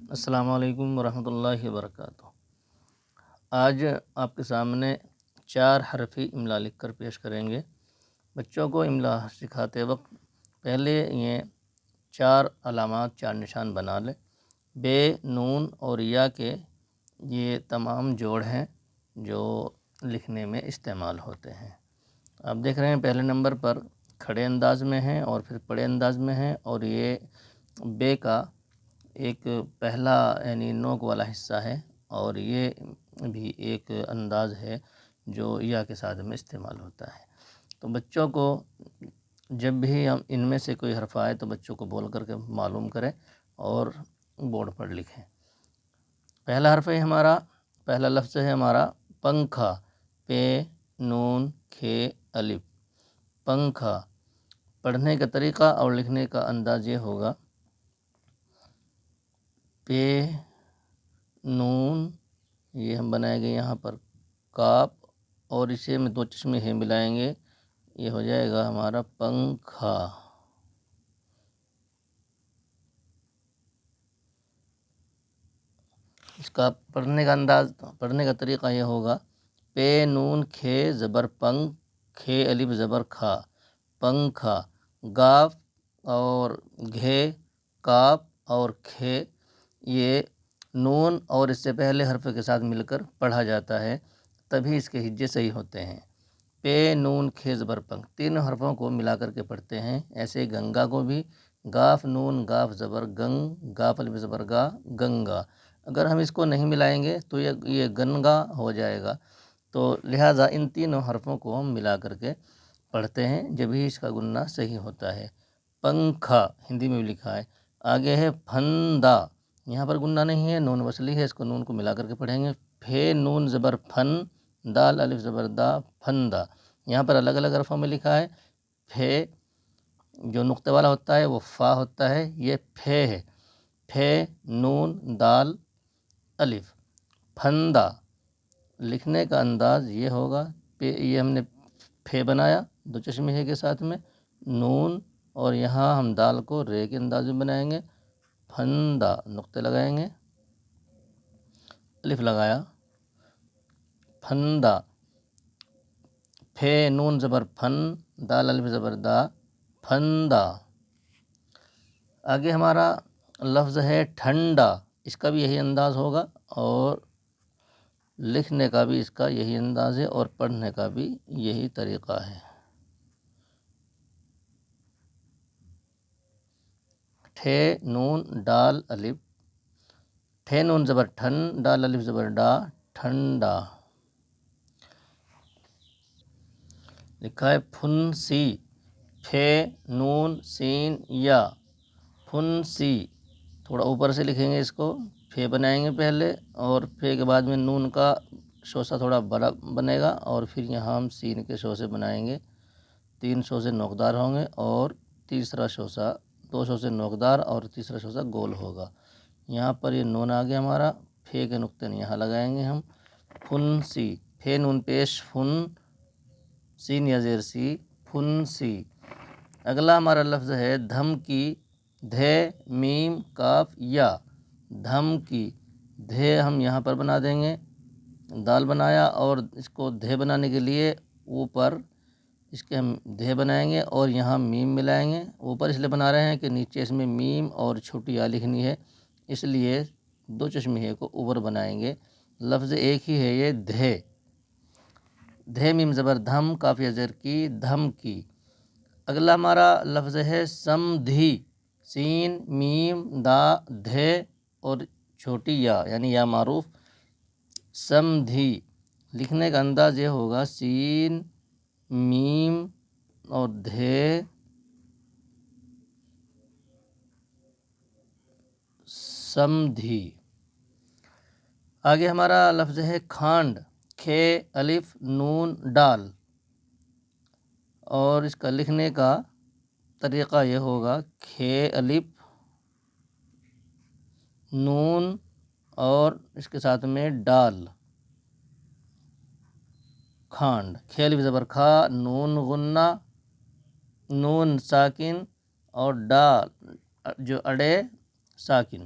السلام علیکم ورحمۃ اللہ وبرکاتہ۔ آج آپ کے سامنے 4 حرفی املا لکھ کر پیش کریں گے۔ بچوں کو املا سکھاتے وقت پہلے یہ 4 علامات 4 نشان بنا لیں۔ بے، نون اور یا کے یہ تمام جوڑ ہیں جو لکھنے میں استعمال ہوتے ہیں۔ آپ دیکھ رہے ہیں پہلے نمبر پر کھڑے انداز میں ہیں اور پھر پڑے انداز میں ہیں، اور یہ بے کا ایک پہلا یعنی نوک والا حصہ ہے، اور یہ بھی ایک انداز ہے جو یا کے ساتھ میں استعمال ہوتا ہے۔ تو بچوں کو جب بھی ہم ان میں سے کوئی حرف آئے تو بچوں کو بول کر کے معلوم کریں اور بورڈ پر لکھیں۔ پہلا حرف ہے ہمارا، پہلا لفظ ہے ہمارا پنکھا، پے نون کھے الف، پنکھا۔ پڑھنے کا طریقہ اور لکھنے کا انداز یہ ہوگا، پے نون یہ ہم بنائیں گے یہاں پر کاپ، اور اسے میں 2 چشمے ہیں ملائیں گے، یہ ہو جائے گا ہمارا پنکھا۔ اس کا پڑھنے کا طریقہ یہ ہوگا، پے نون کھے زبر پنکھ، کھے الف زبر کھا، پنکھا۔ گاف اور گھے، کاپ اور کھے، یہ نون اور اس سے پہلے حرف کے ساتھ مل کر پڑھا جاتا ہے، تبھی اس کے ہجے صحیح ہوتے ہیں۔ پے نون کھے زبر پنکھ، 3 حرفوں کو ملا کر کے پڑھتے ہیں۔ ایسے گنگا کو بھی گاف نون گاف زبر گنگ، گاف الف زبر گا، گنگا۔ اگر ہم اس کو نہیں ملائیں گے تو یہ گنگا ہو جائے گا، تو لہٰذا ان 3 حرفوں کو ہم ملا کر کے پڑھتے ہیں، جبھی اس کا گننا صحیح ہوتا ہے۔ پنکھا ہندی میں بھی لکھا ہے۔ آگے ہے پھندا، یہاں پر گننا نہیں ہے، نون وصلی ہے، اس کو نون کو ملا کر کے پڑھیں گے۔ پھے نون زبر پھن، دال الف زبر دا، پھندا۔ یہاں پر الگ الگ حرفوں میں لکھا ہے۔ پھے جو نقطے والا ہوتا ہے وہ فا ہوتا ہے، یہ پھے ہے، پھے نون دال الف، پھندا۔ لکھنے کا انداز یہ ہوگا، یہ ہم نے پھے بنایا 2 چشمے ہے کے ساتھ میں، نون اور یہاں ہم دال کو رے کے انداز میں بنائیں گے، پھندا، نقطے لگائیں گے، الف لگایا، پھندا۔ پھے نون زبر پھن، دال الف زبر دا، پھندا۔ آگے ہمارا لفظ ہے ٹھنڈا، اس کا بھی یہی انداز ہوگا، اور لکھنے کا بھی اس کا یہی انداز ہے، اور پڑھنے کا بھی یہی طریقہ ہے۔ ٹھے نون ڈال الف، ٹھے نون زبر ٹھن، ڈال الف زبر ڈا، ٹھنڈا۔ لکھا ہے پھنسی، پھے نون سین یا، پھنسی۔ تھوڑا اوپر سے لکھیں گے اس کو، پھے بنائیں گے پہلے، اور پھے کے بعد میں نون کا شوسہ تھوڑا بڑا بنے گا، اور پھر یہاں ہم سین کے شوسے بنائیں گے، 3 شوسے نوکدار ہوں گے، اور تیسرا شوسہ 2 شوسے نوکدار اور تیسرا شوسہ گول ہوگا۔ یہاں پر یہ نون آ گیا ہمارا، پھے کے نقطے یہاں لگائیں گے ہم، پھنسی، پھے نون پیش فن، سین یا زیر سی، پھنسی۔ اگلا ہمارا لفظ ہے دھمکی، دھے میم کاف یا، دھمکی۔ دھے ہم یہاں پر بنا دیں گے، دال بنایا، اور اس کو دھے بنانے کے لیے اوپر اس کے ہم دھے بنائیں گے، اور یہاں میم ملائیں گے۔ اوپر اس لیے بنا رہے ہیں کہ نیچے اس میں میم اور چھوٹی آ لکھنی ہے، اس لیے 2 چشمے کو اوپر بنائیں گے۔ لفظ ایک ہی ہے یہ دھے، دھے میم زبر دھم، کاف یا زیر کی، دھمکی۔ اگلا ہمارا لفظ ہے سمدھی، سین میم دا دھے اور چھوٹی یا یعنی یا معروف، سمدھی۔ لکھنے کا انداز یہ ہوگا، سین میم اور دھے، سمدھی۔ آگے ہمارا لفظ ہے کھانڈ، کھے الف نون ڈال، اور اس کا لکھنے کا طریقہ یہ ہوگا، کھے الف نون اور اس کے ساتھ میں ڈال، کھانڈ۔ کھے الف زبر کھا، نون غنہ، نون ساکن، اور ڈال جو اڑے ساکن،